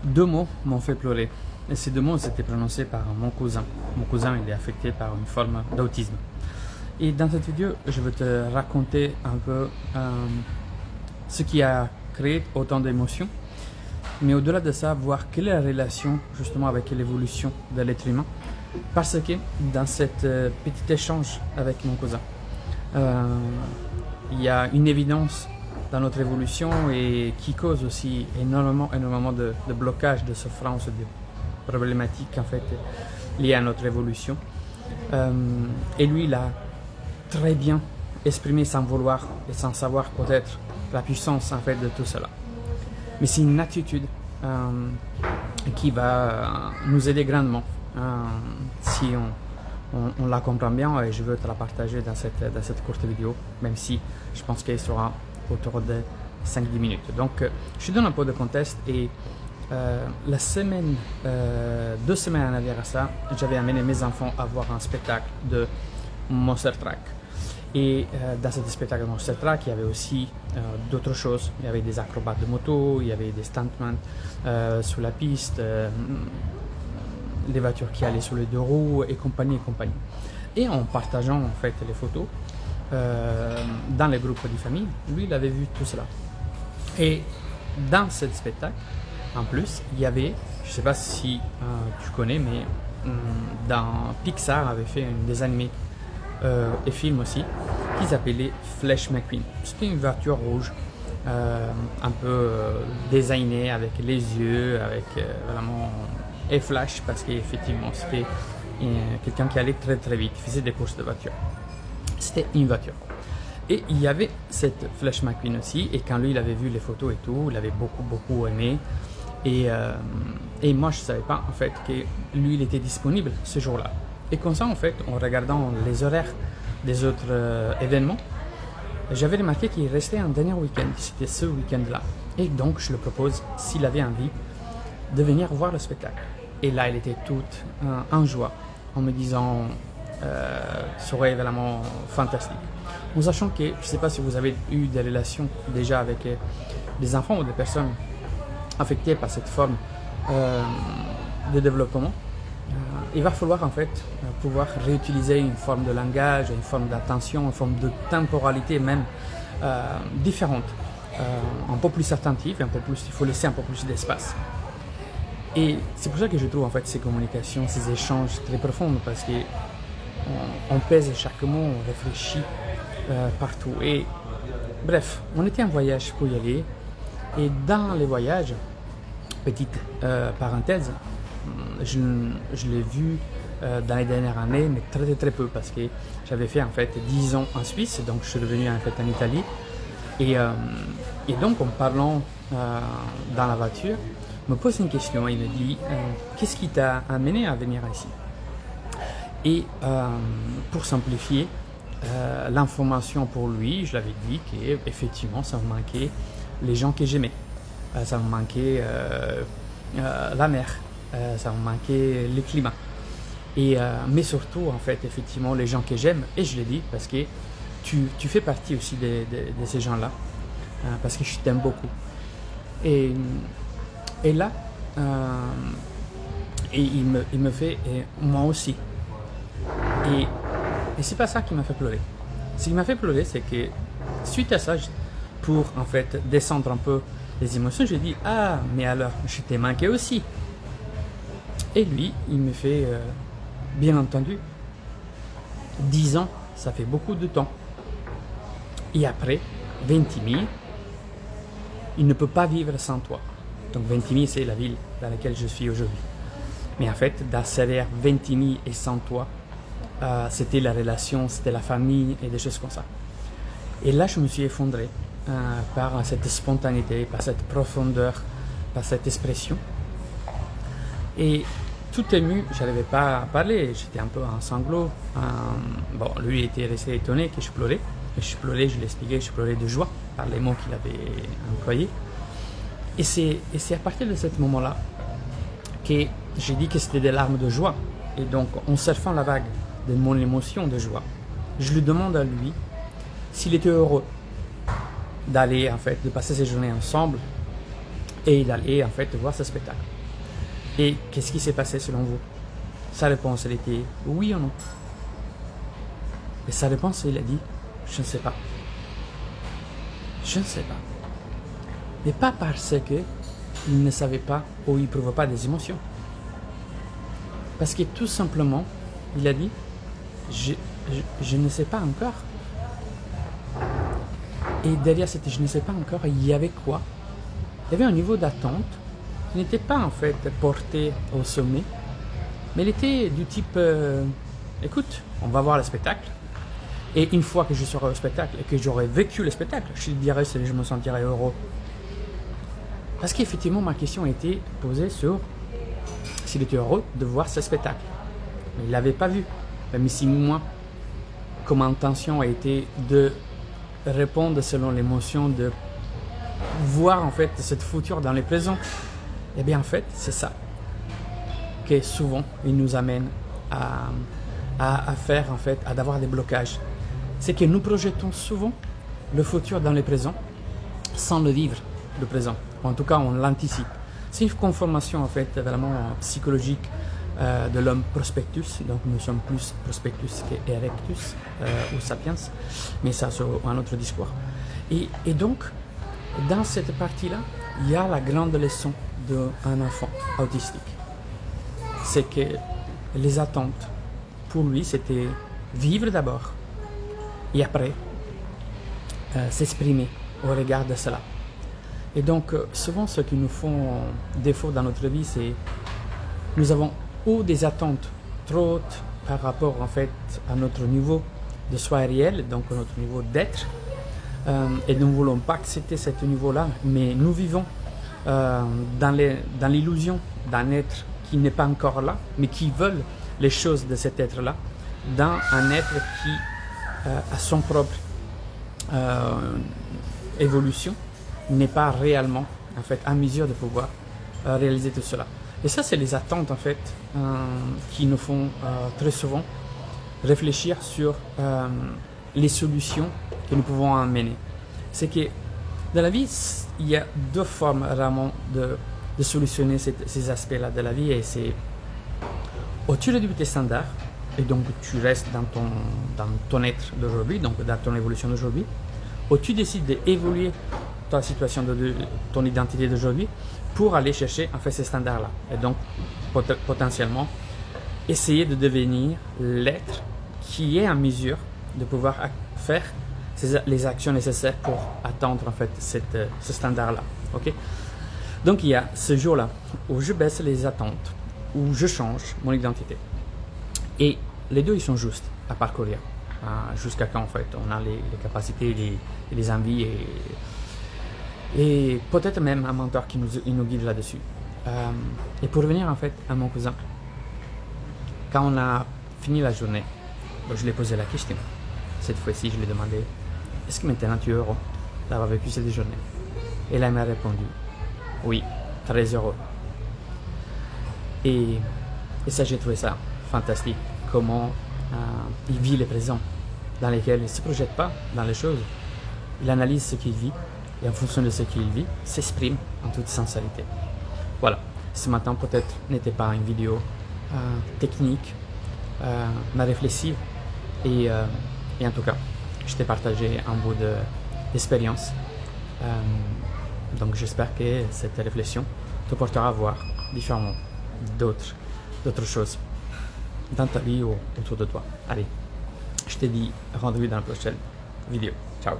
Deux mots m'ont fait pleurer. Et ces deux mots étaient prononcés par mon cousin. Mon cousin, il est affecté par une forme d'autisme. Et dans cette vidéo, je vais te raconter un peu ce qui a créé autant d'émotions. Mais au-delà de ça, voir quelle est la relation justement avec l'évolution de l'être humain. Parce que dans cet petit échange avec mon cousin, il y a une évidence dans notre évolution et qui cause aussi énormément de blocage, de souffrance, de problématiques en fait liées à notre évolution. Et lui, il a très bien exprimé sans vouloir et sans savoir peut-être la puissance en fait de tout cela. Mais c'est une attitude qui va nous aider grandement si on la comprend bien, et je veux te la partager dans cette courte vidéo, même si je pense qu'elle sera autour de 5-10 minutes. Donc, je te donne un peu de contexte et la semaine, 2 semaines en arrière à ça, j'avais amené mes enfants à voir un spectacle de Monster Truck. Et dans ce spectacle de Monster Truck, il y avait aussi d'autres choses. Il y avait des acrobates de moto, il y avait des stuntmen sur la piste, les voitures qui allaient sur les 2 roues et compagnie et compagnie. Et en partageant en fait les photos dans les groupes de famille, lui il avait vu tout cela. Et dans ce spectacle, en plus, il y avait, je ne sais pas si tu connais, mais dans Pixar avait fait un dessin animé et film aussi qui s'appelait Flash McQueen. C'était une voiture rouge un peu designée avec les yeux, avec vraiment et Flash parce qu'effectivement c'était quelqu'un qui allait très très vite, il faisait des courses de voiture. C'était une voiture. Et il y avait cette Flash McQueen aussi, et quand lui il avait vu les photos et tout, il avait beaucoup aimé. Et moi je ne savais pas en fait que lui il était disponible ce jour-là. Et comme ça en fait, en regardant les horaires des autres événements, j'avais remarqué qu'il restait un dernier week-end, c'était ce week-end-là. Et donc je le propose, s'il avait envie, de venir voir le spectacle. Et là, elle était toute en joie, en me disant serait vraiment fantastique. En sachant que, je ne sais pas si vous avez eu des relations déjà avec des enfants ou des personnes affectées par cette forme de développement, il va falloir en fait pouvoir réutiliser une forme de langage, une forme d'attention, une forme de temporalité même différente, un peu plus attentive, un peu plus, il faut laisser un peu plus d'espace. Et c'est pour ça que je trouve en fait ces communications, ces échanges très profonds, parce que on pèse chaque mot, on réfléchit partout. Et bref, on était en voyage pour y aller, et dans les voyages, petite parenthèse, je l'ai vu dans les dernières années, mais très peu, parce que j'avais fait en fait 10 ans en Suisse, donc je suis revenu en fait en Italie, et donc en parlant dans la voiture, me pose une question, il me dit qu'est-ce qui t'a amené à venir ici? Et pour simplifier l'information pour lui, je l'avais dit qu'effectivement ça me manquait les gens que j'aimais, ça me manquait la mer, ça me manquait le climat, et mais surtout en fait effectivement les gens que j'aime. Et je l'ai dit parce que tu fais partie aussi de ces gens-là, parce que je t'aime beaucoup. Et là, et il me fait, et moi aussi. Et c'est pas ça qui m'a fait pleurer. Ce qui m'a fait pleurer, c'est que suite à ça, pour en fait descendre un peu les émotions, j'ai dit ah, mais alors, je t'ai manqué aussi. Et lui, il me fait bien entendu, 10 ans, ça fait beaucoup de temps. Et après, Ventimille, il ne peut pas vivre sans toi. Donc Ventimille, c'est la ville dans laquelle je suis aujourd'hui. Mais en fait, dans derrière Ventimille et sans toi, c'était la relation, c'était la famille et des choses comme ça. Et là, je me suis effondré par cette spontanéité, par cette profondeur, par cette expression. Et tout ému, je n'arrivais pas à parler, j'étais un peu en sanglots. Bon, lui était resté étonné que je pleurais. Et je pleurais, je l'expliquais, je pleurais de joie par les mots qu'il avait employés. Et c'est à partir de ce moment-là que j'ai dit que c'était des larmes de joie. Et donc, en surfant la vague de mon émotion de joie, je lui demande à lui s'il était heureux d'aller, en fait, de passer ces journées ensemble Et il allait en fait voir ce spectacle. Et qu'est-ce qui s'est passé selon vous? Sa réponse, elle était oui ou non. Et sa réponse, il a dit, je ne sais pas. Je ne sais pas. Mais pas parce que il ne savait pas ou il ne prouvait pas des émotions. Parce que tout simplement, il a dit, je ne sais pas encore. Et derrière cette je ne sais pas encore, il y avait quoi? Il y avait un niveau d'attente qui n'était pas en fait porté au sommet, mais il était du type, écoute, on va voir le spectacle. Et une fois que je serai au spectacle et que j'aurai vécu le spectacle, je dirais que je me sentirai heureux. Parce qu'effectivement, ma question était posée sur s'il était heureux de voir ce spectacle. Mais il ne l'avait pas vu. Même si moi, comme intention a été de répondre selon l'émotion, de voir en fait cette futur dans le présent. Et bien en fait, c'est ça que souvent il nous amène à faire en fait, à avoir des blocages. C'est que nous projetons souvent le futur dans le présent sans le vivre, le présent. En tout cas, on l'anticipe. C'est une conformation en fait vraiment psychologique de l'homme prospectus. Donc nous sommes plus prospectus que erectus ou sapiens, mais ça c'est un autre discours. Et donc, dans cette partie-là, il y a la grande leçon d'un enfant autistique. C'est que les attentes, pour lui, c'était vivre d'abord et après s'exprimer au regard de cela. Et donc, souvent, ce qui nous font défaut dans notre vie, c'est nous avons ou des attentes trop hautes par rapport en fait à notre niveau de soi réel, donc à notre niveau d'être, et nous ne voulons pas accepter ce niveau-là, mais nous vivons dans l'illusion d'un être qui n'est pas encore là, mais qui veut les choses de cet être-là, dans un être qui a son propre évolution, n'est pas réellement en fait à mesure de pouvoir réaliser tout cela. Et ça, c'est les attentes en fait qui nous font très souvent réfléchir sur les solutions que nous pouvons amener. C'est que dans la vie, il y a deux formes vraiment de solutionner ces aspects-là de la vie, et c'est ou tu réduis tes standards et donc tu restes dans ton être d'aujourd'hui, donc dans ton évolution d'aujourd'hui, ou tu décides d'évoluer ta situation, de ton identité d'aujourd'hui pour aller chercher en fait ces standards-là. Et donc potentiellement essayer de devenir l'être qui est en mesure de pouvoir faire les actions nécessaires pour atteindre en fait ce standard-là. Okay? Donc il y a ce jour-là où je baisse les attentes, où je change mon identité. Et les deux, ils sont justes à parcourir. Jusqu'à quand en fait on a les capacités, les envies et peut-être même un mentor qui nous guide là-dessus. Et pour revenir en fait à mon cousin, quand on a fini la journée, je lui ai posé la question. Cette fois-ci, je lui ai demandé, est-ce que maintenant tu es heureux d'avoir vécu cette journée? Et là, il m'a répondu, oui, très heureux. Et ça, j'ai trouvé ça fantastique, comment il vit le présent, dans lequel il ne se projette pas dans les choses. Il analyse ce qu'il vit, et en fonction de ce qu'il vit, s'exprime en toute sincérité. Voilà, ce matin peut-être n'était pas une vidéo technique, mais réflexive, et en tout cas, je t'ai partagé un bout d'expérience. Donc j'espère que cette réflexion te portera à voir différemment d'autres choses dans ta vie ou autour de toi. Allez, je te dis rendez-vous dans la prochaine vidéo. Ciao.